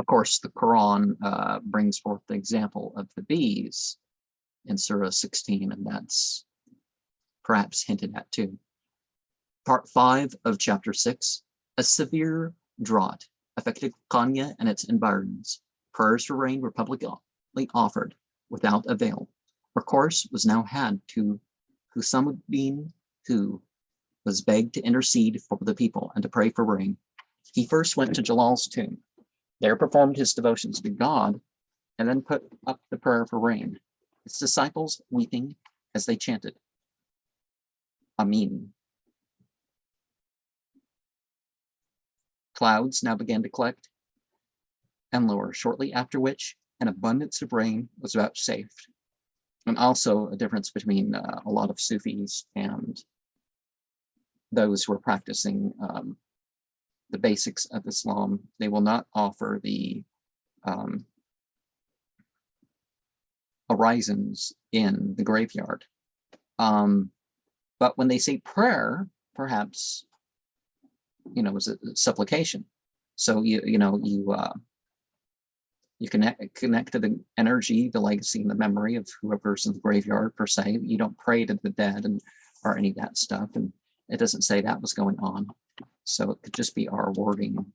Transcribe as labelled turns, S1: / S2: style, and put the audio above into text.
S1: Of course, the Quran brings forth the example of the bees in Surah 16, and that's perhaps hinted at too. Part 5 of Chapter 6, a severe drought affected Konya and its environs. Prayers for rain were publicly offered without avail. Recourse was now had to Husamuddin, who was begged to intercede for the people and to pray for rain. He first went to Jalal's tomb, there performed his devotions to God, and then put up the prayer for rain. His disciples weeping as they chanted, Amin. Clouds now began to collect and lower, shortly after which an abundance of rain was vouchsafed. And also a difference between a lot of Sufis and those who are practicing the basics of Islam. They will not offer the orisons in the graveyard. But when they say prayer, perhaps, it's a supplication. So you connect to the energy, the legacy, and the memory of whoever's in the graveyard per se. You don't pray to the dead or any of that stuff. And it doesn't say that was going on. So it could just be our wording